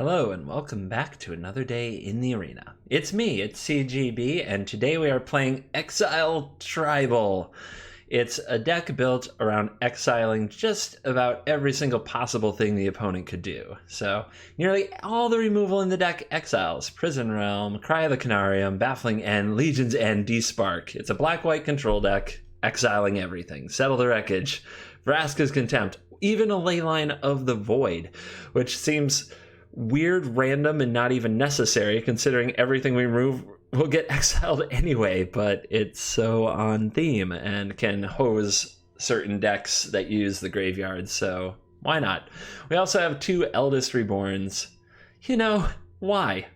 Hello and welcome back to another day in the arena. It's me, it's CGB, and today we are playing Exile Tribal. It's a deck built around exiling just about every single possible thing the opponent could do. So nearly all the removal in the deck exiles: Prison Realm, Cry of the Canarium, Baffling End, Legion's End, D-Spark. It's a black-white control deck, exiling everything. Settle the Wreckage, Vraska's Contempt, even a Leyline of the Void, which seems weird, random, and not even necessary considering everything we remove will get exiled anyway, but it's so on theme and can hose certain decks that use the graveyard, so why not? We also have two Eldest Reborns. You know, why?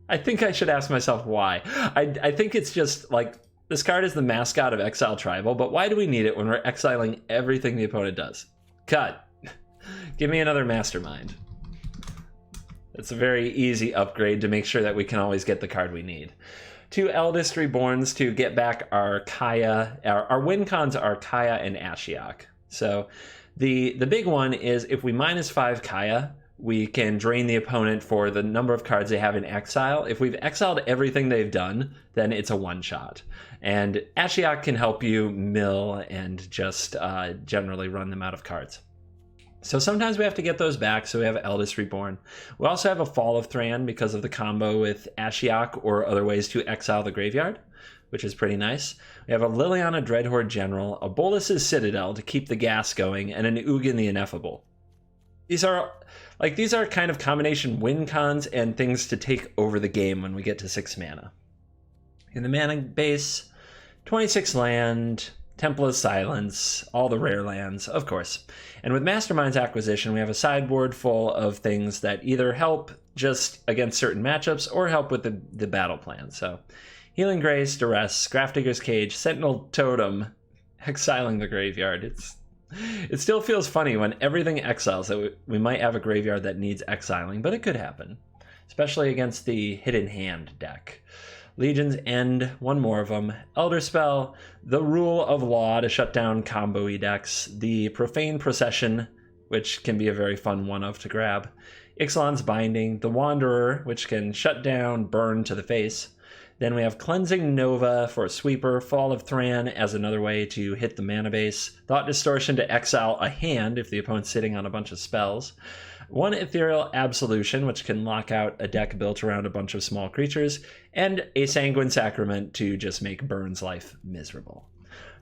I think I should ask myself why. I think it's just like, this card is the mascot of Exile Tribal, but why do we need it when we're exiling everything the opponent does? Cut. Give me another Mastermind. It's a very easy upgrade to make sure that we can always get the card we need. Two Eldest Reborns to get back our Kaya. Our win cons are Kaya and Ashiok. So the big one is if we -5 Kaya, we can drain the opponent for the number of cards they have in exile. If we've exiled everything they've done, then it's a one-shot. And Ashiok can help you mill and just generally run them out of cards. So sometimes we have to get those back, so we have Eldest Reborn. We also have a Fall of Thran because of the combo with Ashiok or other ways to exile the graveyard, which is pretty nice. We have a Liliana Dreadhorde General, a Bolas's Citadel to keep the gas going, and an Ugin the Ineffable. These are kind of combination win cons and things to take over the game when we get to 6 mana. In the mana base, 26 land, Temple of Silence, all the rare lands, of course. And with Mastermind's acquisition, we have a sideboard full of things that either help just against certain matchups or help with the battle plan. So Healing Grace, Duress, Grafdigger's Cage, Sentinel Totem, exiling the graveyard. It still feels funny when everything exiles that we might have a graveyard that needs exiling, but it could happen, especially against the Hidden Hand deck. Legion's End, one more of them. Elder Spell, the Rule of Law to shut down combo-y decks. The Profane Procession, which can be a very fun one-of to grab. Ixalan's Binding, the Wanderer, which can shut down, burn to the face. Then we have Cleansing Nova for a sweeper, Fall of Thran as another way to hit the mana base, Thought Distortion to exile a hand if the opponent's sitting on a bunch of spells, one Ethereal Absolution, which can lock out a deck built around a bunch of small creatures, and a Sanguine Sacrament to just make Burn's life miserable.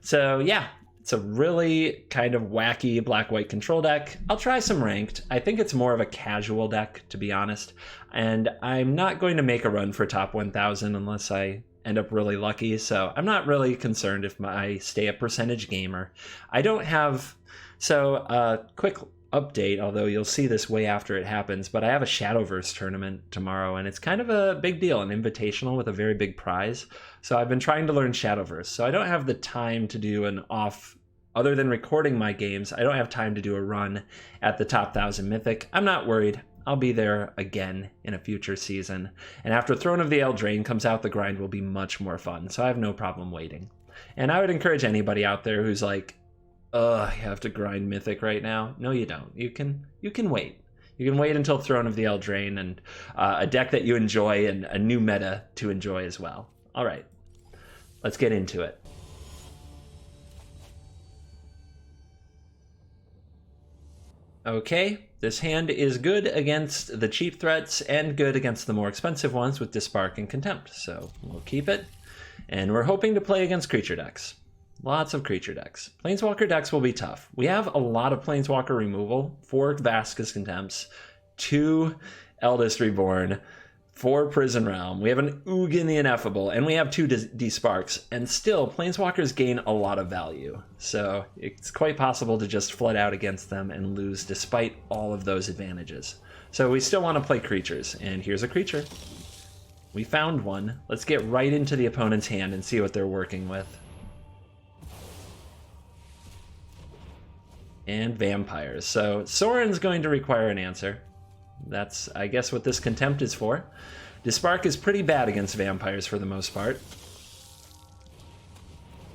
So yeah, it's a really kind of wacky black-white control deck. I'll try some ranked. I think it's more of a casual deck, to be honest, and I'm not going to make a run for top 1000 unless I end up really lucky, so I'm not really concerned if I stay a percentage gamer. I don't have... So, quick update, although you'll see this way after it happens, but I have a Shadowverse tournament tomorrow, and it's kind of a big deal, an invitational with a very big prize. So I've been trying to learn Shadowverse, so I don't have the time to do an off, other than recording my games, I don't have time to do a run at the top 1000 Mythic. I'm not worried. I'll be there again in a future season. And after Throne of the Eldraine comes out, the grind will be much more fun, so I have no problem waiting. And I would encourage anybody out there who's like, ugh, you have to grind Mythic right now. No, you don't. You can wait. You can wait until Throne of the Eldraine and a deck that you enjoy and a new meta to enjoy as well. All right, let's get into it. Okay, this hand is good against the cheap threats and good against the more expensive ones with Dispark and Contempt, so we'll keep it. And we're hoping to play against creature decks. Lots of creature decks. Planeswalker decks will be tough. We have a lot of Planeswalker removal, 4 Vraska's Contempts, 2 Eldest Reborn, 4 Prison Realm. We have an Ugin the Ineffable, and we have 2 D-Sparks, and still Planeswalkers gain a lot of value. So it's quite possible to just flood out against them and lose despite all of those advantages. So we still want to play creatures, and here's a creature. We found one. Let's get right into the opponent's hand and see what they're working with. And vampires. So Sorin's going to require an answer. That's, I guess, what this Contempt is for. Dispark is pretty bad against vampires for the most part.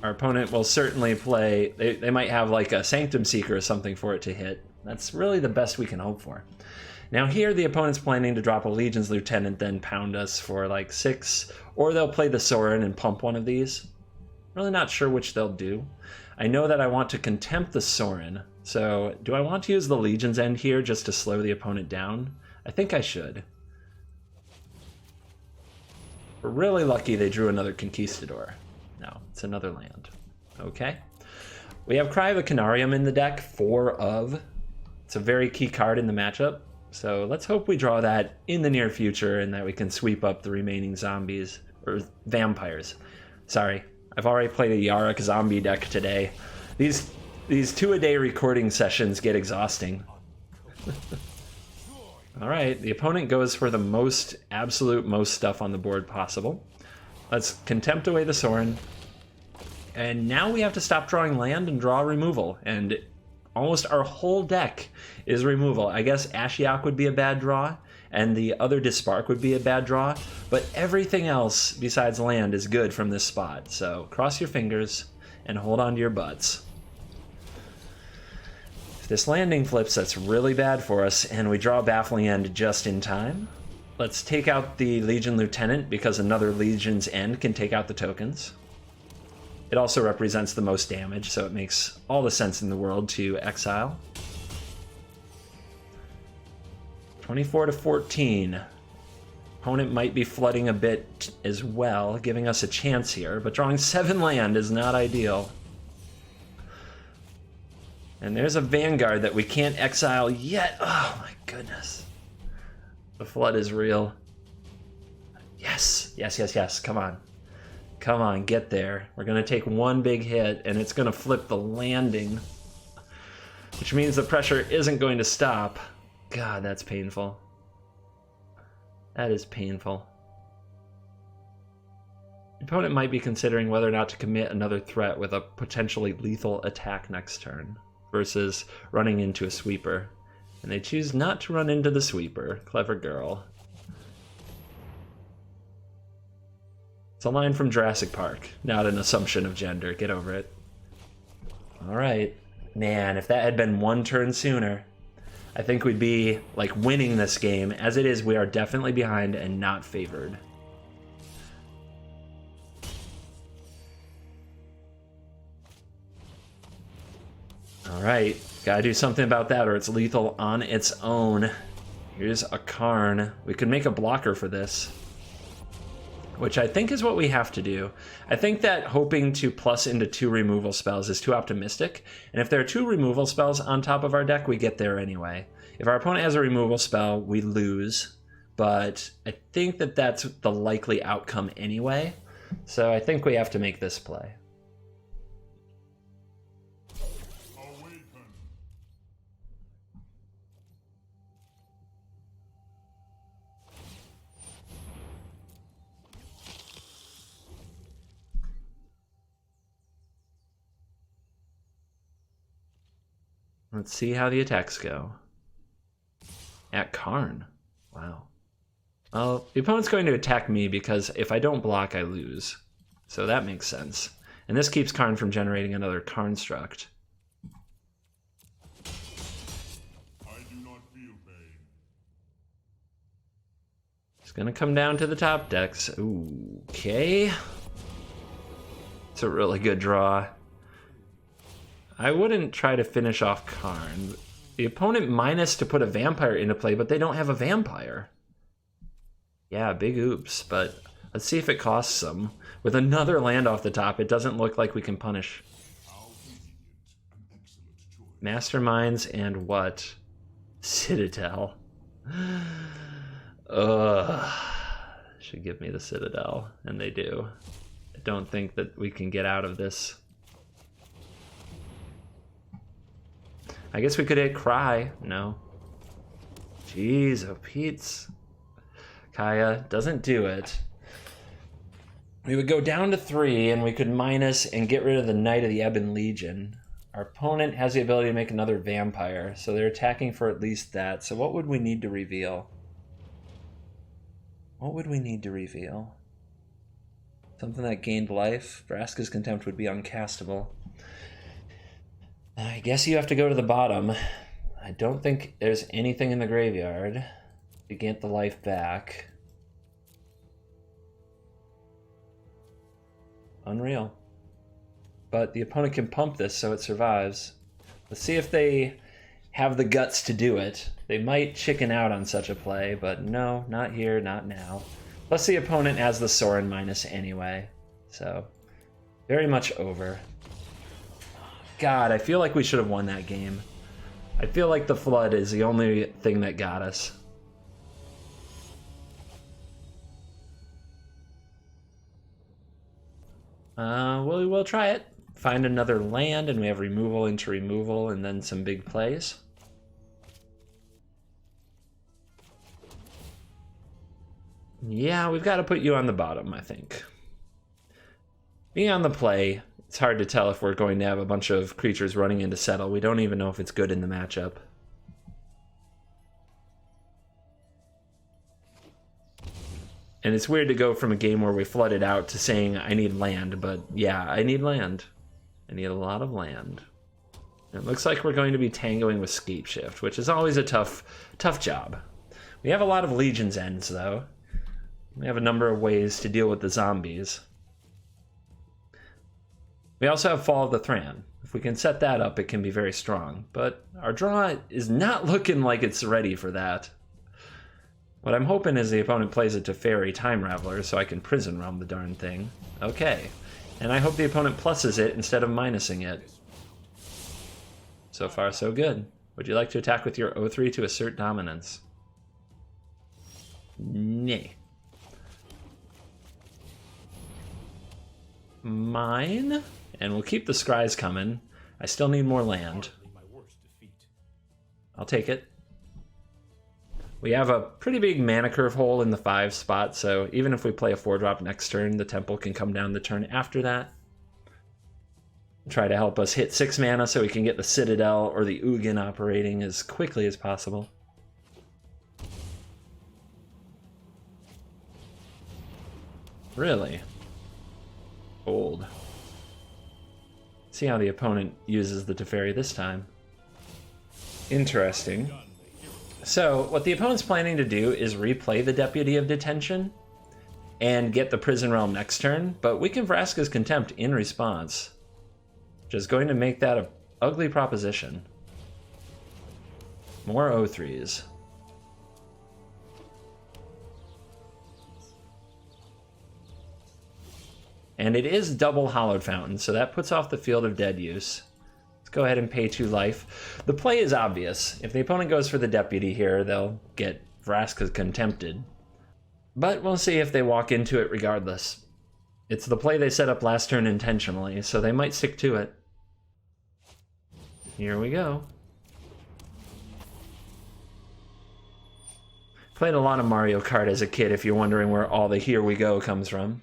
Our opponent will certainly play... They might have like a Sanctum Seeker or something for it to hit. That's really the best we can hope for. Now here the opponent's planning to drop a Legion's Lieutenant, then pound us for like 6, or they'll play the Sorin and pump one of these. Really not sure which they'll do. I know that I want to contempt the Sorin, so do I want to use the Legion's End here just to slow the opponent down? I think I should. We're really lucky they drew another Conquistador. No, it's another land. Okay. We have Cry of a Canarium in the deck, 4 of. It's a very key card in the matchup. So let's hope we draw that in the near future and that we can sweep up the remaining zombies, or vampires. Sorry, I've already played a Yarok zombie deck today. These 2-a-day recording sessions get exhausting. All right, the opponent goes for the absolute most stuff on the board possible. Let's contempt away the Sorin. And now we have to stop drawing land and draw removal. And almost our whole deck is removal. I guess Ashiok would be a bad draw, and the other Dispark would be a bad draw, but everything else besides land is good from this spot. So cross your fingers and hold on to your butts. If this landing flips, that's really bad for us, and we draw Baffling End just in time. Let's take out the Legion Lieutenant, because another Legion's End can take out the tokens. It also represents the most damage, so it makes all the sense in the world to exile. 24-14. Opponent might be flooding a bit as well, giving us a chance here, but drawing 7 land is not ideal. And there's a Vanguard that we can't exile yet. Oh my goodness. The flood is real. Yes, yes, yes, yes, come on. Come on, get there. We're going to take one big hit, and it's going to flip the landing, which means the pressure isn't going to stop. God, that's painful. That is painful. The opponent might be considering whether or not to commit another threat with a potentially lethal attack next turn versus running into a sweeper. And they choose not to run into the sweeper. Clever girl. It's a line from Jurassic Park, not an assumption of gender. Get over it. All right. Man, if that had been 1 turn sooner, I think we'd be like winning this game. As it is, we are definitely behind and not favored. All right, gotta do something about that or it's lethal on its own. Here's a Karn. We could make a blocker for this, which I think is what we have to do. I think that hoping to plus into 2 removal spells is too optimistic, and if there are 2 removal spells on top of our deck, we get there anyway. If our opponent has a removal spell, we lose, but I think that that's the likely outcome anyway, so I think we have to make this play. Let's see how the attacks go. At Karn. Wow. Well, the opponent's going to attack me because if I don't block, I lose. So that makes sense. And this keeps Karn from generating another Karnstruct. I do not feel pain. It's going to come down to the top decks. Ooh, okay. It's a really good draw. I wouldn't try to finish off Karn. The opponent minus to put a vampire into play, but they don't have a vampire. Yeah, big oops, but let's see if it costs them. With another land off the top, it doesn't look like we can punish. Masterminds and what? Citadel. Ugh. Should give me the Citadel, and they do. I don't think that we can get out of this. I guess we could hit Cry. No. Jeez, oh Pete's. Kaya doesn't do it. We would go down to 3, and we could minus and get rid of the Knight of the Ebon Legion. Our opponent has the ability to make another vampire, so they're attacking for at least that. So what would we need to reveal? What would we need to reveal? Something that gained life? Vraska's Contempt would be uncastable. I guess you have to go to the bottom. I don't think there's anything in the graveyard to get the life back. Unreal. But the opponent can pump this so it survives. Let's see if they have the guts to do it. They might chicken out on such a play, but no, not here, not now. Plus the opponent has the Sorin minus anyway, so very much over. God, I feel like we should have won that game. I feel like the flood is the only thing that got us. We'll try it. Find another land, and we have removal into removal, and then some big plays. Yeah, we've got to put you on the bottom, I think. Being on the play, it's hard to tell if we're going to have a bunch of creatures running in to settle. We don't even know if it's good in the matchup. And it's weird to go from a game where we flooded out to saying, I need land, but yeah, I need land. I need a lot of land. It looks like we're going to be tangoing with Scapeshift, which is always a tough job. We have a lot of Legion's Ends, though. We have a number of ways to deal with the zombies. We also have Fall of the Thran. If we can set that up, it can be very strong. But our draw is not looking like it's ready for that. What I'm hoping is the opponent plays it to Fairy Time Raveler so I can Prison Realm the darn thing. Okay. And I hope the opponent pluses it instead of minusing it. So far, so good. Would you like to attack with your 0-3 to assert dominance? Nay. Mine? And we'll keep the scries coming. I still need more land. I'll take it. We have a pretty big mana curve hole in the 5 spot, so even if we play a 4-drop next turn, the Temple can come down the turn after that. Try to help us hit 6 mana so we can get the Citadel or the Ugin operating as quickly as possible. Really? Old. See how the opponent uses the Teferi this time. Interesting. So, what the opponent's planning to do is replay the Deputy of Detention and get the Prison Realm next turn, but we can Vraska's Contempt in response, which is going to make that an ugly proposition. More 0-3s. And it is double Hallowed Fountain, so that puts off the Field of Dead use. Let's go ahead and pay 2 life. The play is obvious. If the opponent goes for the Deputy here, they'll get Vraska Contempted. But we'll see if they walk into it regardless. It's the play they set up last turn intentionally, so they might stick to it. Here we go. Played a lot of Mario Kart as a kid, if you're wondering where all the "here we go" comes from.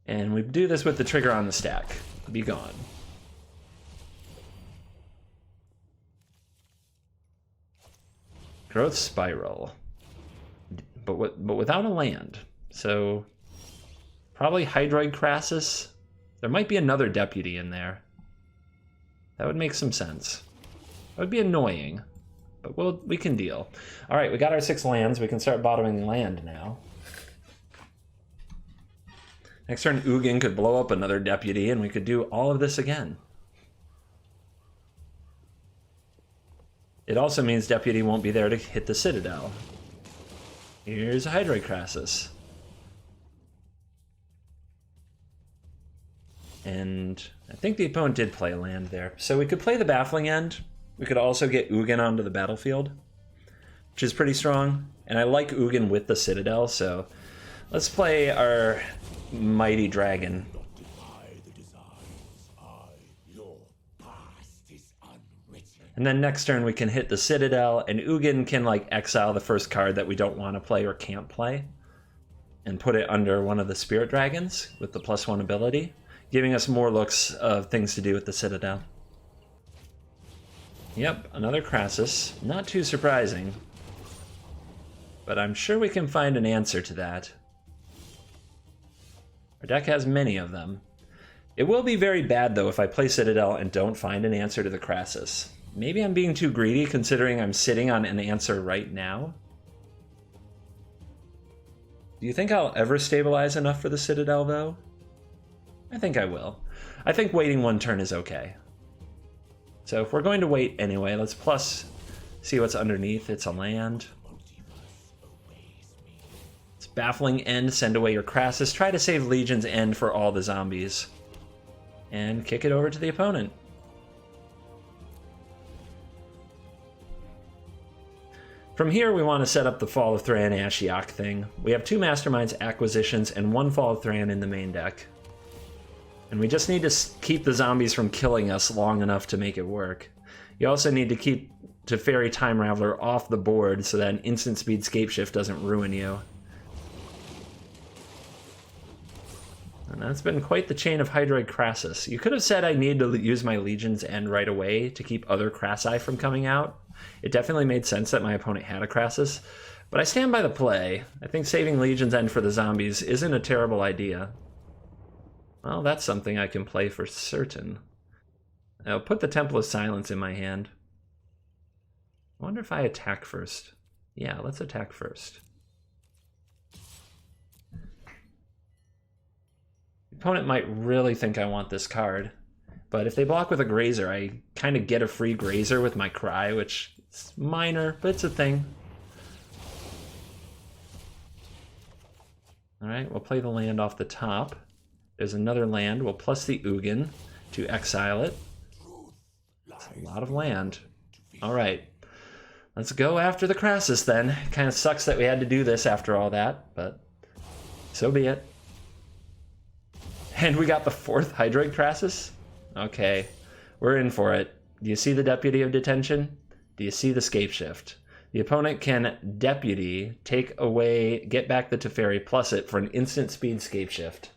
And we do this with the trigger on the stack. Be gone. Growth Spiral. But without a land. So probably Hydroid Crassus. There might be another Deputy in there. That would make some sense. That would be annoying. But we can deal. Alright, we got our 6 lands. We can start bottoming land now. Next turn, Ugin could blow up another Deputy, and we could do all of this again. It also means Deputy won't be there to hit the Citadel. Here's a Hydroid Crassus. And I think the opponent did play a land there. So we could play the Baffling End. We could also get Ugin onto the battlefield, which is pretty strong. And I like Ugin with the Citadel, so let's play our Mighty Dragon. And then next turn we can hit the Citadel, and Ugin can like exile the first card that we don't want to play or can't play, and put it under one of the Spirit Dragons with the +1 ability, giving us more looks of things to do with the Citadel. Yep, another Crassus. Not too surprising, but I'm sure we can find an answer to that. Our deck has many of them. It will be very bad, though, if I play Citadel and don't find an answer to the Crassus. Maybe I'm being too greedy considering I'm sitting on an answer right now. Do you think I'll ever stabilize enough for the Citadel, though? I think I will. I think waiting one turn is okay. So if we're going to wait anyway, let's plus see what's underneath. It's a land. It's Baffling End, send away your Crassus. Try to save Legion's End for all the zombies. And kick it over to the opponent. From here, we want to set up the Fall of Thran Ashiok thing. We have 2 Masterminds acquisitions and 1 Fall of Thran in the main deck. And we just need to keep the zombies from killing us long enough to make it work. You also need to keep Teferi Time Raveler off the board so that an instant speed Scapeshift doesn't ruin you. And that's been quite the chain of Hydroid Crassus. You could have said I need to use my Legion's End right away to keep other Crassi from coming out. It definitely made sense that my opponent had a Crassus, but I stand by the play. I think saving Legion's End for the zombies isn't a terrible idea. Well, that's something I can play for certain. I'll put the Temple of Silence in my hand. I wonder if I attack first. Yeah, let's attack first. The opponent might really think I want this card. But if they block with a Grazer, I kind of get a free Grazer with my Cry, which is minor, but it's a thing. Alright, we'll play the land off the top. There's another land. We'll plus the Ugin to exile it. That's a lot of land. Alright, let's go after the Crassus then. Kind of sucks that we had to do this after all that, but so be it. And we got the 4th Hydroid Crassus? Okay, we're in for it. Do you see the Deputy of Detention? Do you see the Scapeshift? The opponent can Deputy, take away, get back the Teferi, plus it for an instant speed Scapeshift.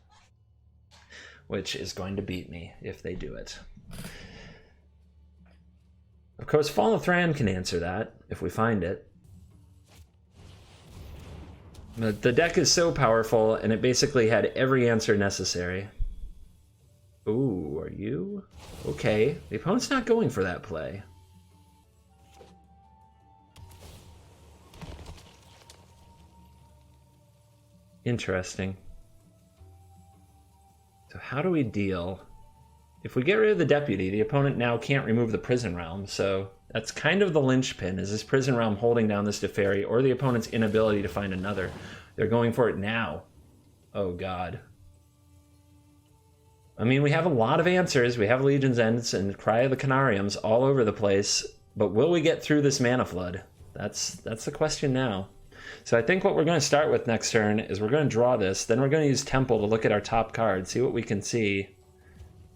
Which is going to beat me if they do it. Of course, Fall of Thran can answer that, if we find it. But the deck is so powerful, and it basically had every answer necessary. Ooh, are you? Okay, the opponent's not going for that play. Interesting. So how do we deal? If we get rid of the Deputy, the opponent now can't remove the Prison Realm, so that's kind of the linchpin, is this Prison Realm holding down this Teferi, or the opponent's inability to find another. They're going for it now. Oh god. I mean, we have a lot of answers. We have Legion's Ends and Cry of the Canariums all over the place, but will we get through this mana flood? That's the question now. So I think what we're going to start with next turn is we're going to draw this, then we're going to use Temple to look at our top card, see what we can see.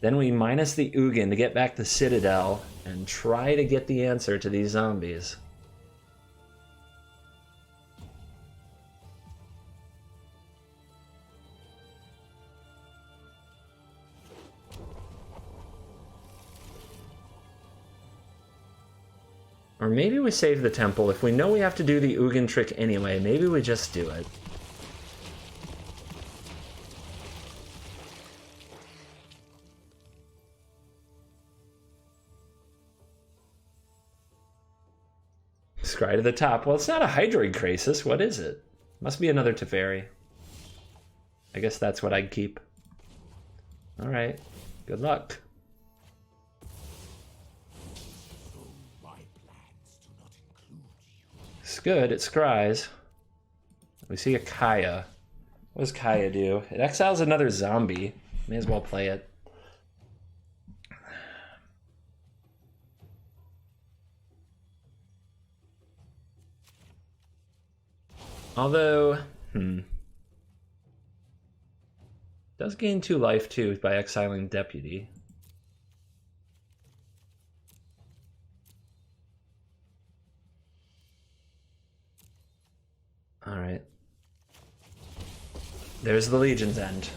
Then we minus the Ugin to get back the Citadel and try to get the answer to these zombies. Or maybe we save the Temple. If we know we have to do the Ugin trick anyway, maybe we just do it. Scry to the top. Well, it's not a Hydroid Crisis. What is it? Must be another Teferi. I guess that's what I'd keep. Alright. Good luck. It's good. It scries. We see a Kaya. What does Kaya do? It exiles another zombie. May as well play it. Although, does gain 2 life too by exiling Deputy. Alright. There's the Legion's End.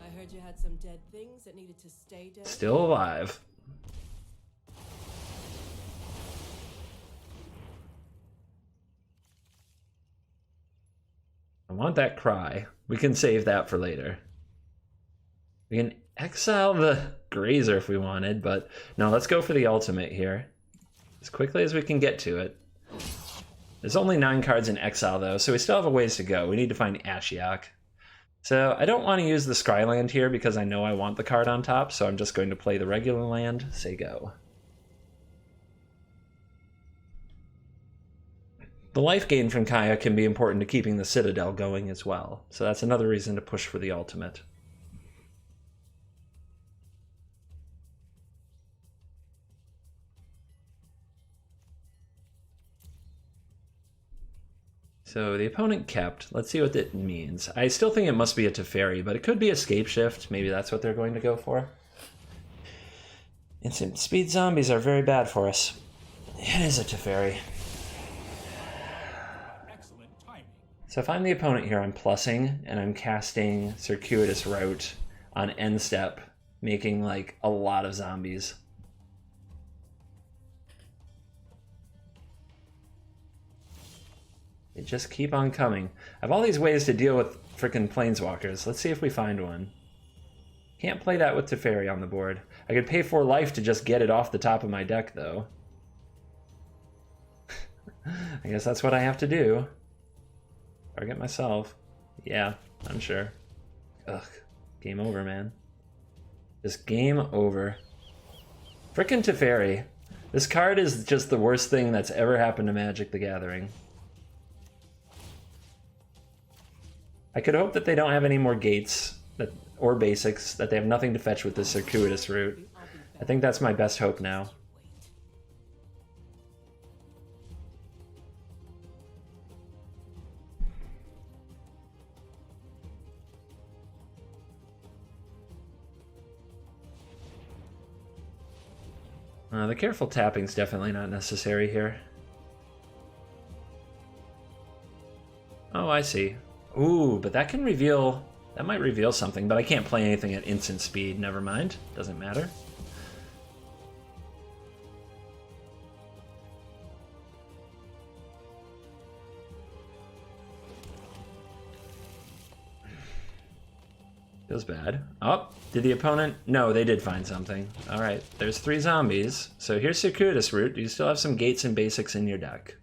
I heard you had some dead things that needed to stay dead. Still alive. I want that Cry. We can save that for later. We can exile the Grazer if we wanted, but no, let's go for the ultimate here. As quickly as we can get to it. There's only 9 cards in Exile, though, so we still have a ways to go. We need to find Ashiok. So I don't want to use the Scryland here because I know I want the card on top, so I'm just going to play the regular land. Say go. The life gain from Kaya can be important to keeping the Citadel going as well, so that's another reason to push for the ultimate. So the opponent kept. Let's see what that means. I still think it must be a Teferi, but it could be a Scapeshift. Maybe that's what they're going to go for. Instant speed zombies are very bad for us. It is a Teferi. Excellent timing. So if I'm the opponent here, I'm plussing, and I'm casting Circuitous Route on end step, making like a lot of zombies. They just keep on coming. I have all these ways to deal with frickin' Planeswalkers. Let's see if we find one. Can't play that with Teferi on the board. I could pay 4 life to just get it off the top of my deck, though. I guess that's what I have to do. Target myself. Yeah, I'm sure. Ugh. Game over, man. Just game over. Frickin' Teferi. This card is just the worst thing that's ever happened to Magic the Gathering. I could hope that they don't have any more gates or basics, that they have nothing to fetch with this Circuitous Route. I think that's my best hope now. The careful tapping's definitely not necessary here. Oh, I see. Ooh, but that can reveal... That might reveal something, but I can't play anything at instant speed. Never mind. Doesn't matter. Feels bad. Oh, did the opponent? No, they did find something. All right, there's 3 zombies. So here's Circuitous Route. You still have some gates and basics in your deck.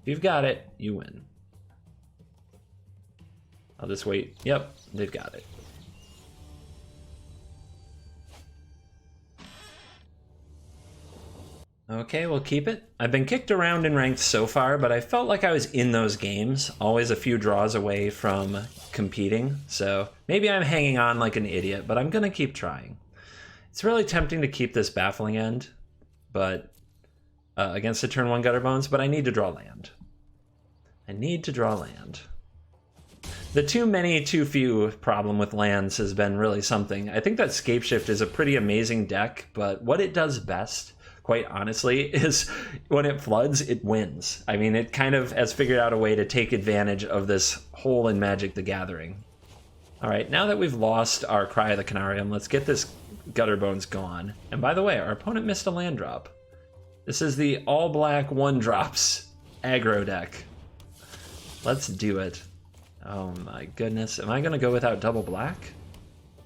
If you've got it, you win. I'll just wait. Yep, they've got it. Okay, we'll keep it. I've been kicked around in ranked so far, but I felt like I was in those games, always a few draws away from competing. So maybe I'm hanging on like an idiot, but I'm gonna keep trying. It's really tempting to keep this Baffling End, but against a turn 1 Gutterbones, but I need to draw land. I need to draw land. The too many, too few problem with lands has been really something. I think that Scapeshift is a pretty amazing deck, but what it does best, quite honestly, is when it floods, it wins. I mean, it kind of has figured out a way to take advantage of this hole in Magic the Gathering. All right, now that we've lost our Cry of the Canarium, let's get this Gutterbones gone. And by the way, our opponent missed a land drop. This is the all-black 1-drops aggro deck. Let's do it. Oh my goodness. Am I going to go without double black?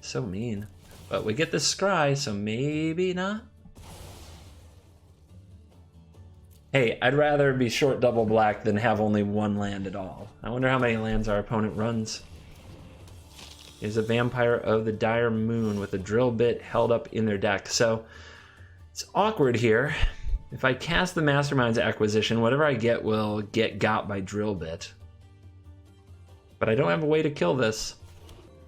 So mean. But we get this scry, so maybe not. Hey, I'd rather be short double black than have only 1 land at all. I wonder how many lands our opponent runs. Is a Vampire of the Dire Moon with a drill bit held up in their deck. So it's awkward here. If I cast the Mastermind's Acquisition, whatever I get will get got by drill bit. But I don't have a way to kill this.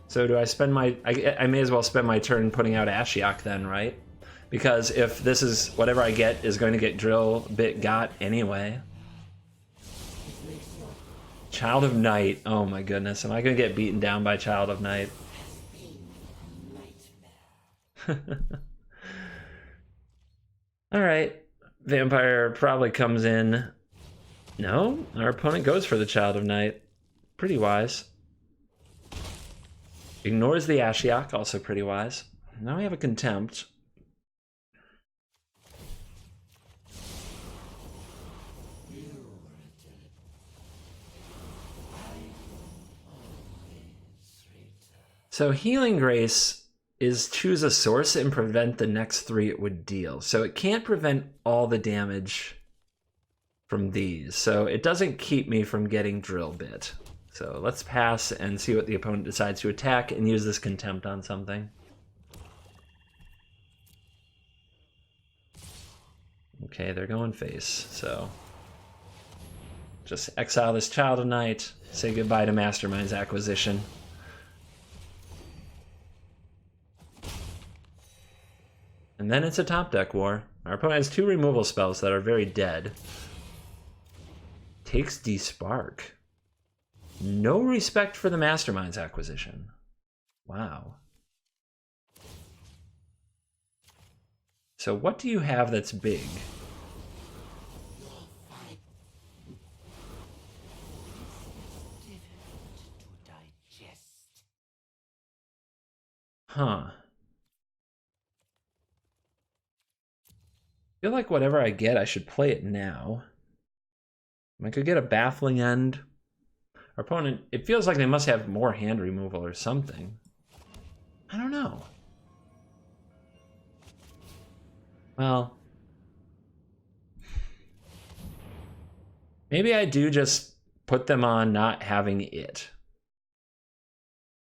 So do I spend my... I may as well spend my turn putting out Ashiok then, right? Because if this is... Whatever I get is going to get drill bit got anyway. Child of Night. Oh my goodness. Am I going to get beaten down by Child of Night? Alright. Vampire probably comes in. No? Our opponent goes for the Child of Night. Pretty wise. Ignores the Ashiok, also pretty wise. Now we have a Contempt. So Healing Grace is choose a source and prevent the next 3 it would deal. So it can't prevent all the damage from these. So it doesn't keep me from getting drill bit. So let's pass and see what the opponent decides to attack and use this contempt on something. Okay, they're going face, so just exile this Child of Night, say goodbye to Mastermind's acquisition. And then it's a top deck war. Our opponent has 2 removal spells that are very dead. Takes Despark. No respect for the Mastermind's acquisition. Wow. So what do you have that's big? Huh. I feel like whatever I get, I should play it now. I could get a Baffling End. Our opponent, it feels like they must have more hand removal or something. I don't know. Well, maybe I do just put them on not having it.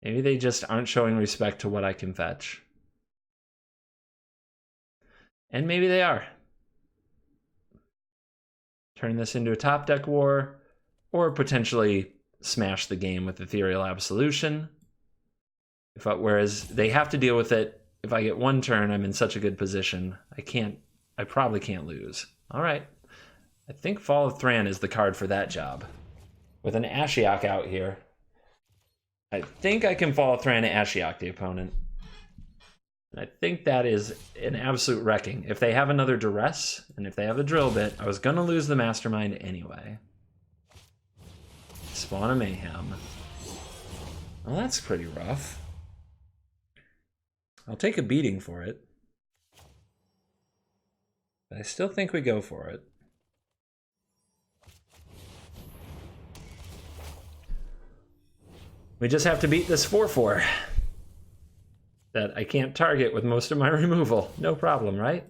Maybe they just aren't showing respect to what I can fetch. And maybe they are. Turn this into a top deck war, or potentially smash the game with Ethereal Absolution. Whereas they have to deal with it. If I get 1 turn, I'm in such a good position. I probably can't lose. All right. I think Fall of Thran is the card for that job. With an Ashiok out here, I think I can Fall of Thran and Ashiok the opponent. And I think that is an absolute wrecking. If they have another Duress, and if they have a Drill Bit, I was going to lose the Mastermind anyway. Spawn of Mayhem. Well, that's pretty rough. I'll take a beating for it. But I still think we go for it. We just have to beat this 4/4. That I can't target with most of my removal. No problem, right?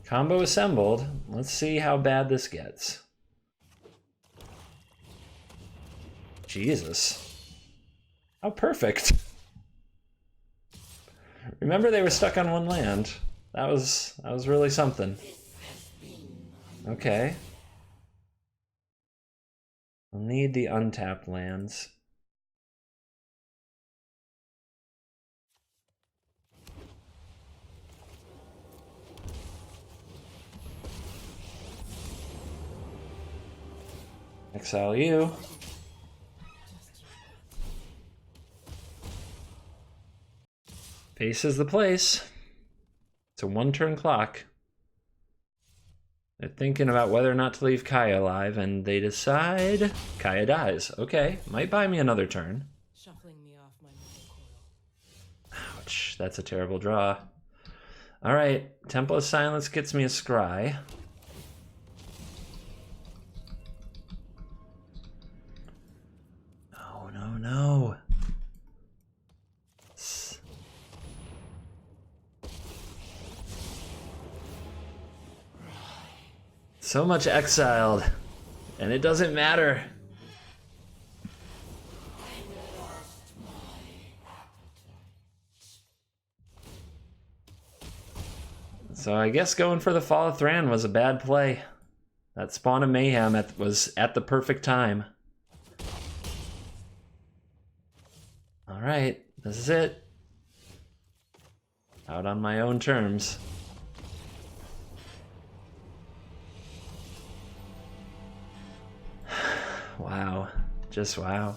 Combo assembled. Let's see how bad this gets. Jesus. How perfect. Remember they were stuck on 1 land. That was really something. Okay. I'll need the untapped lands. Exile you. Face is the place. It's a 1-turn clock. They're thinking about whether or not to leave Kaya alive, and they decide Kaya dies. Okay, might buy me another turn. Shuffling me off my coil. Ouch, that's a terrible draw. All right, Temple of Silence gets me a scry. No, no, no. So much exiled, and it doesn't matter. So I guess going for the Fall of Thran was a bad play. That Spawn of Mayhem was at the perfect time. All right, this is it. Out on my own terms. Wow, just wow.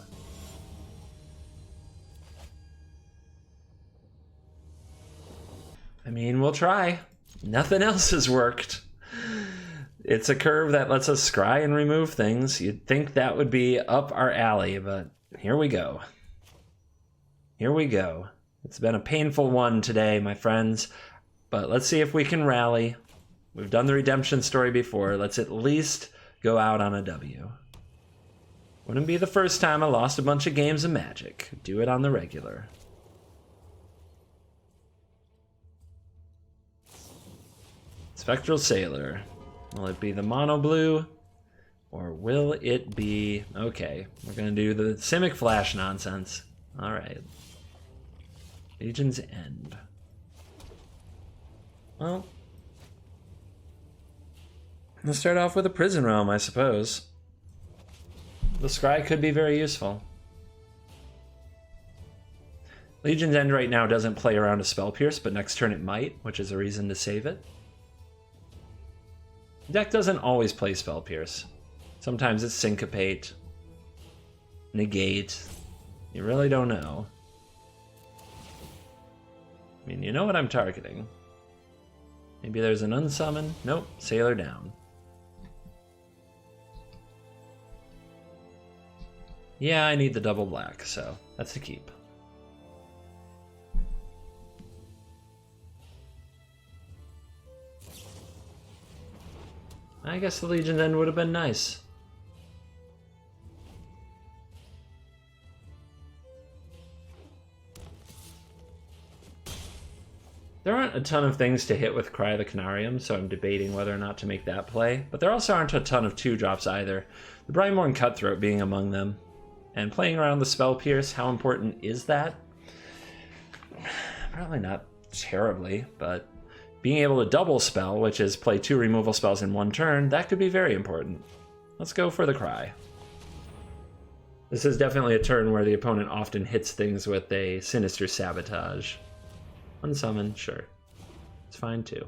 I mean, we'll try. Nothing else has worked. It's a curve that lets us scry and remove things. You'd think that would be up our alley, but here we go. Here we go. It's been a painful one today, my friends, but let's see if we can rally. We've done the redemption story before. Let's at least go out on a W. Wouldn't be the first time I lost a bunch of games of Magic. Do it on the regular. Spectral Sailor. Will it be the mono blue? Or will it be... Okay, we're gonna do the Simic Flash nonsense. Alright. Legion's End. Well... let's start off with a Prison Realm, I suppose. The Scry could be very useful. Legion's End right now doesn't play around a Spell Pierce, but next turn it might, which is a reason to save it. Deck doesn't always play Spell Pierce. Sometimes it's Syncopate, Negate. You really don't know. I mean, you know what I'm targeting. Maybe there's an Unsummon. Nope, Sailor down. Yeah, I need the double black, so that's a keep. I guess the Legion's End would have been nice. There aren't a ton of things to hit with Cry the Canarium, so I'm debating whether or not to make that play. But there also aren't a ton of 2-drops either, the Brineborn Cutthroat being among them. And playing around the Spell Pierce, how important is that? Probably not terribly, but being able to double spell, which is play 2 removal spells in 1 turn, that could be very important. Let's go for the Cry. This is definitely a turn where the opponent often hits things with a Sinister Sabotage. Unsummon, sure. It's fine too.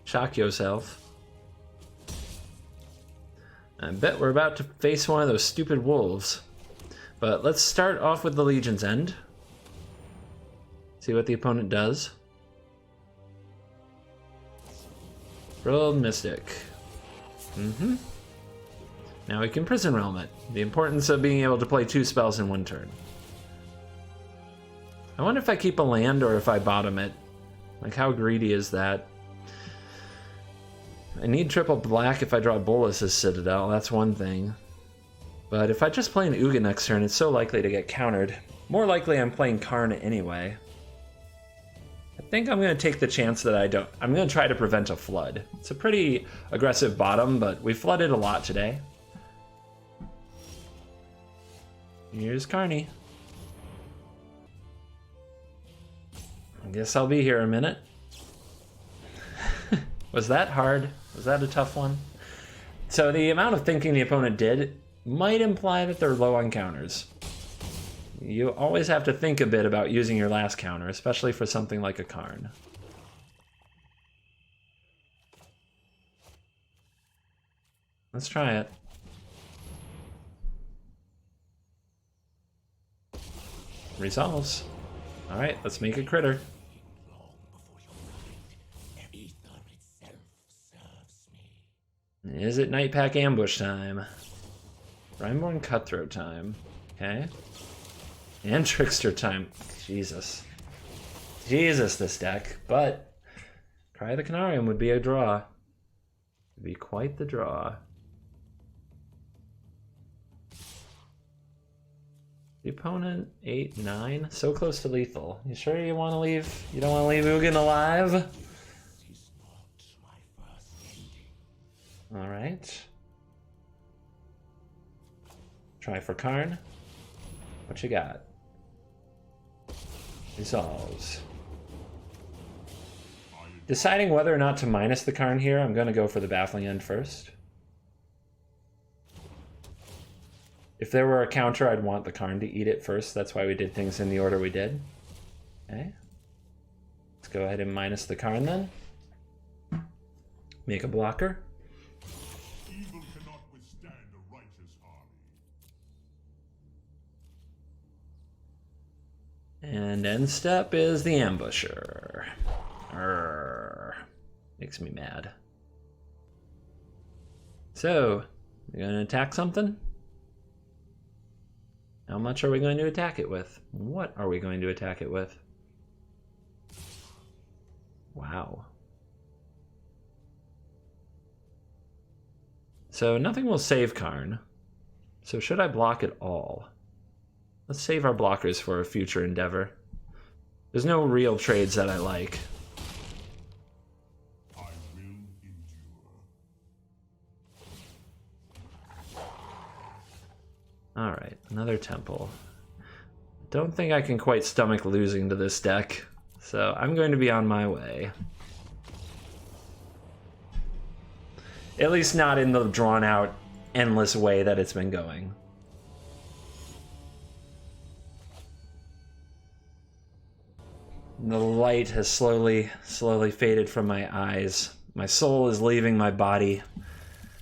Shock yourself. I bet we're about to face one of those stupid wolves. But let's start off with the Legion's End. See what the opponent does. Rolled Mystic. Now we can Prison Realm it. The importance of being able to play 2 spells in 1 turn. I wonder if I keep a land or if I bottom it. Like, how greedy is that? I need triple black if I draw Bolas's Citadel, that's one thing. But if I just play an Uga next turn, it's so likely to get countered. More likely I'm playing Karn anyway. I think I'm going to take the chance that I don't. I'm going to try to prevent a flood. It's a pretty aggressive bottom, but we flooded a lot today. Here's Carney. I guess I'll be here a minute. Was that hard? Was that a tough one? So the amount of thinking the opponent did might imply that they're low on counters. You always have to think a bit about using your last counter, especially for something like a Karn. Let's try it. Resolves. Alright, let's make a critter. Is it Night Pack Ambush time? Brineborn Cutthroat time. Okay. And Trickster time. Jesus. Jesus, this deck. But Cry the Canarium would be a draw. Would be quite the draw. The opponent, 8, 9. So close to lethal. You sure you want to leave? You don't want to leave Ugin alive? Alright. Try for Karn. What you got? Resolves. Deciding whether or not to minus the Karn here, I'm going to go for the Baffling End first. If there were a counter, I'd want the Karn to eat it first. That's why we did things in the order we did. Okay. Let's go ahead and minus the Karn then. Make a blocker. Evil cannot withstand a righteous army. And end step is the Ambusher. Arrgh. Makes me mad. So, you gonna attack something? How much are we going to attack it with? What are we going to attack it with? Wow. So nothing will save Karn. So should I block it all? Let's save our blockers for a future endeavor. There's no real trades that I like. I will endure. Alright, another temple. Don't think I can quite stomach losing to this deck, so I'm going to be on my way. At least not in the drawn-out, endless way that it's been going. The light has slowly faded from my eyes. My soul is leaving my body.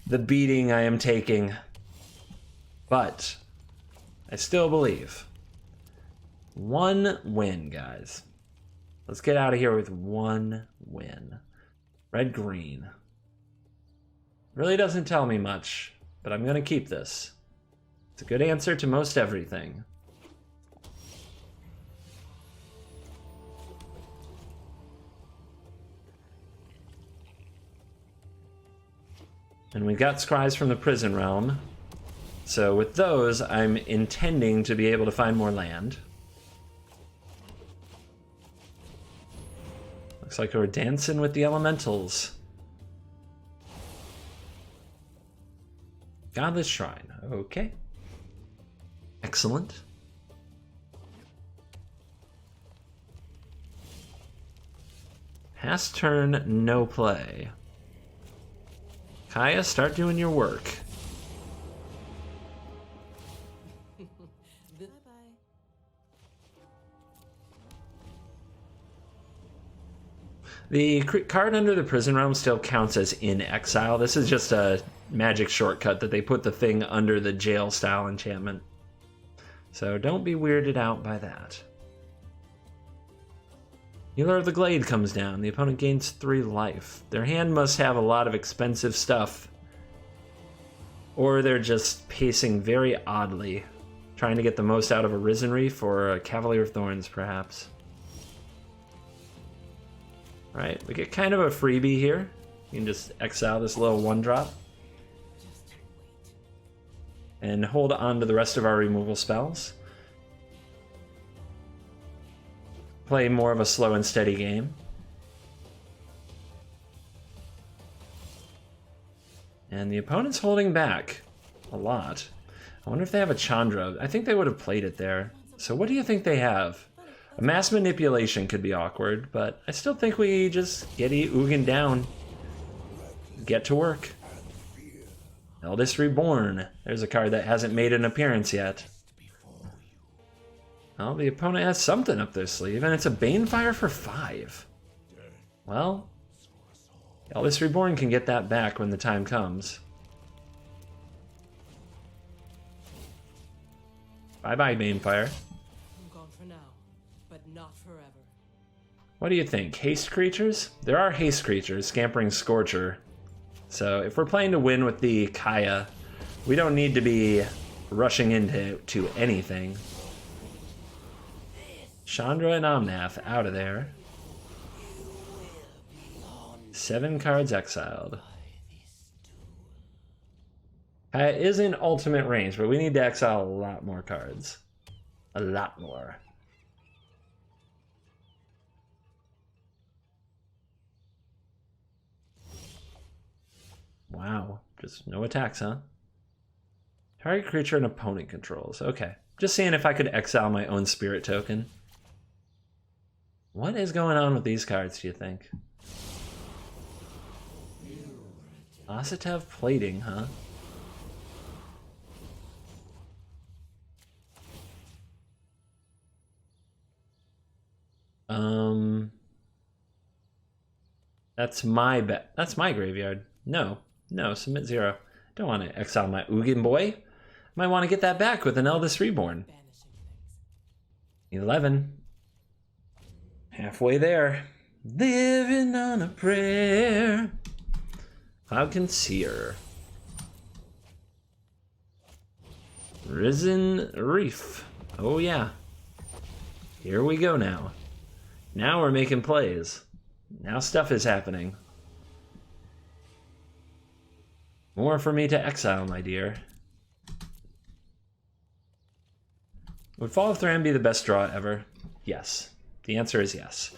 The beating I am taking. But I still believe. One win, guys. Let's get out of here with one win. Red-green. Really doesn't tell me much, but I'm going to keep this. It's a good answer to most everything. And we got scries from the prison realm. So with those, I'm intending to be able to find more land. Looks like we're dancing with the elementals. Godless Shrine. Okay. Excellent. Past turn, no play. Kaya, start doing your work. Bye-bye. The card under the prison realm still counts as in exile. This is just a magic shortcut that they put the thing under the jail style enchantment. So don't be weirded out by that. Healer of the Glade comes down. The opponent gains 3 life. Their hand must have a lot of expensive stuff. Or they're just pacing very oddly, trying to get the most out of a Risen Reef or a Cavalier of Thorns, perhaps. Right, we get kind of a freebie here. You can just exile this little 1-drop. And hold on to the rest of our removal spells. Play more of a slow and steady game. And the opponent's holding back a lot. I wonder if they have a Chandra. I think they would have played it there. So what do you think they have? A mass manipulation could be awkward, but I still think we just get Ugin down. Get to work. Eldest Reborn. There's a card that hasn't made an appearance yet. Well, the opponent has something up their sleeve, and it's a Banefire for 5. Well, Eldest Reborn can get that back when the time comes. Bye-bye, Banefire. I'm gone for now, but not forever. What do you think? Haste creatures? There are haste creatures, Scampering Scorcher. So if we're playing to win with the Kaya, we don't need to be rushing into anything. Chandra and Omnath out of there. 7 cards exiled. Kaya is in ultimate range, but we need to exile a lot more cards. A lot more. Wow, just no attacks, huh? Target creature an opponent controls. Okay, just seeing if I could exile my own spirit token. What is going on with these cards, do you think? Ossetev Plating, huh? That's my bet. That's my graveyard. No, submit 0. Don't want to exile my Ugin boy. Might want to get that back with an Eldest Reborn. 11. Halfway there. Living on a prayer. Cloud Concealer. Risen Reef. Oh yeah. Here we go now. Now we're making plays. Now stuff is happening. More for me to exile, my dear. Would Fall of Thran be the best draw ever? Yes. The answer is yes.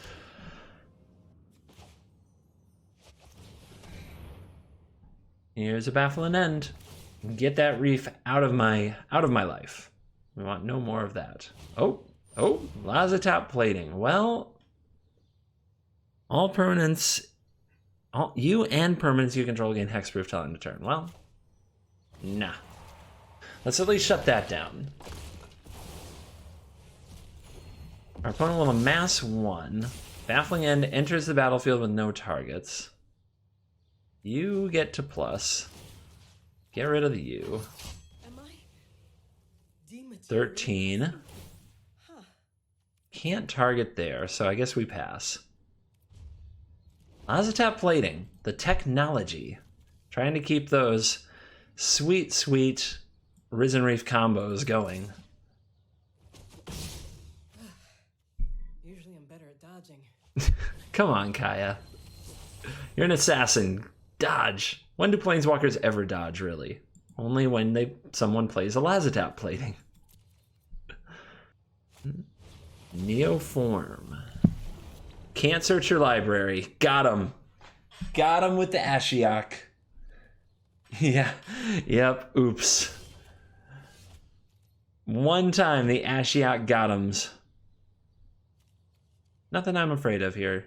Here's a baffling end. Get that reef out of my life. We want no more of that. Oh, Lazatop plating. Well, all permanents, you and permanents you control gain hexproof till end of turn. Well, nah. Let's at least shut that down. Our opponent will amass 1. Baffling End enters the battlefield with no targets. You get to plus. Get rid of the U. 13. Can't target there, so I guess we pass. Lazatop plating, the technology. Trying to keep those sweet, sweet Risen Reef combos going. Usually I'm better at dodging. Come on, Kaya. You're an assassin. Dodge. When do planeswalkers ever dodge, really? Only when someone plays a Lazatop plating. Neoform. Can't search your library. Got him. Got him with the Ashiok. Yeah. Yep. Oops. One time the Ashiok got him's. Nothing I'm afraid of here.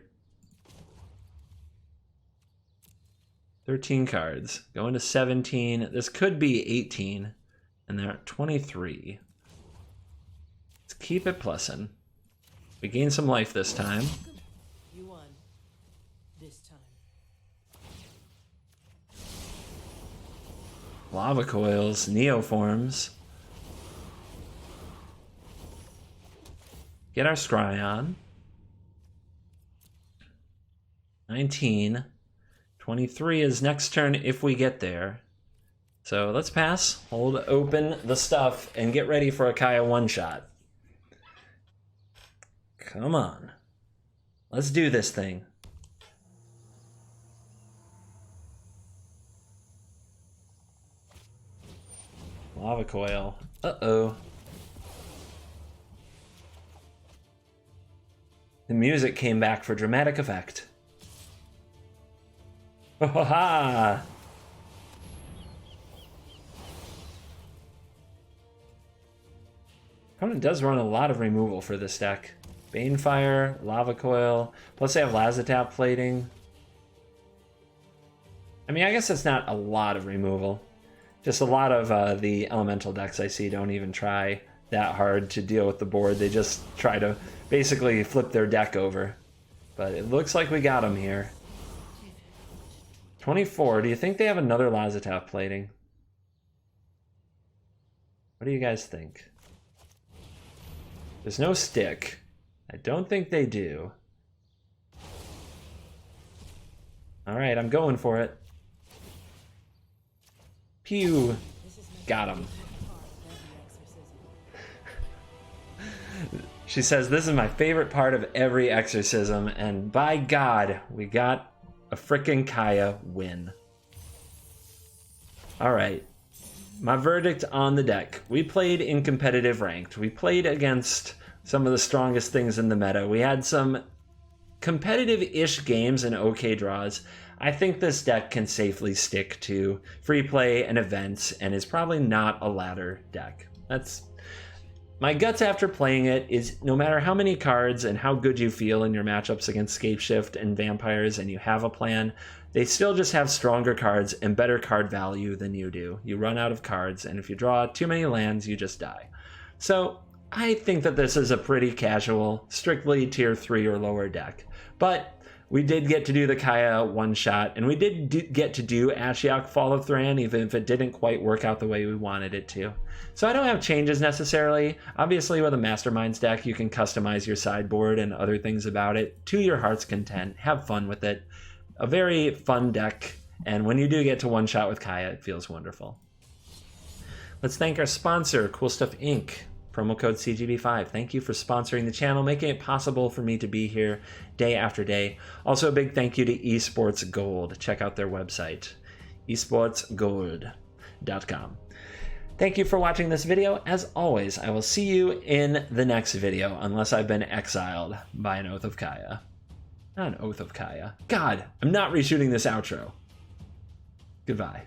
13 cards. Going to 17. This could be 18. And they're at 23. Let's keep it plussing. We gain some life this time. You won. This time. Lava coils, neoforms. Get our scry on. 19. 23 is next turn if we get there. So let's pass, hold open the stuff, and get ready for a Kaya one-shot. Come on. Let's do this thing. Lava coil. Uh-oh. The music came back for dramatic effect. Oh, ha, ha. Opponent does run a lot of removal for this deck. Banefire, Lava Coil, plus they have Lazatop plating. I mean, I guess it's not a lot of removal. Just a lot of the elemental decks I see don't even try that hard to deal with the board. They just try to basically flip their deck over. But it looks like we got them here. 24. Do you think they have another Lazatop plating? What do you guys think? There's no stick. I don't think they do. Alright, I'm going for it. Pew! Got him. She says, this is my favorite part of every exorcism, and by God, we got a frickin' Kaya win. Alright. My verdict on the deck. We played in competitive ranked. We played against some of the strongest things in the meta. We had some competitive-ish games and okay draws. I think this deck can safely stick to free play and events and is probably not a ladder deck. That's my guts after playing it is no matter how many cards and how good you feel in your matchups against Scapeshift and vampires and you have a plan, they still just have stronger cards and better card value than you do. You run out of cards, and if you draw too many lands, you just die. So I think that this is a pretty casual, strictly tier 3 or lower deck. But we did get to do the Kaya one-shot, and we did get to do Ashiok Fall of Thran, even if it didn't quite work out the way we wanted it to. So I don't have changes necessarily. Obviously, with a Masterminds deck, you can customize your sideboard and other things about it to your heart's content. Have fun with it. A very fun deck, and when you do get to one-shot with Kaya, it feels wonderful. Let's thank our sponsor, Cool Stuff Inc. Promo code CGB5. Thank you for sponsoring the channel, making it possible for me to be here day after day. Also, a big thank you to Esports Gold. Check out their website, esportsgold.com. Thank you for watching this video. As always, I will see you in the next video, unless I've been exiled by an Oath of Kaya. Not an Oath of Kaya. God, I'm not reshooting this outro. Goodbye.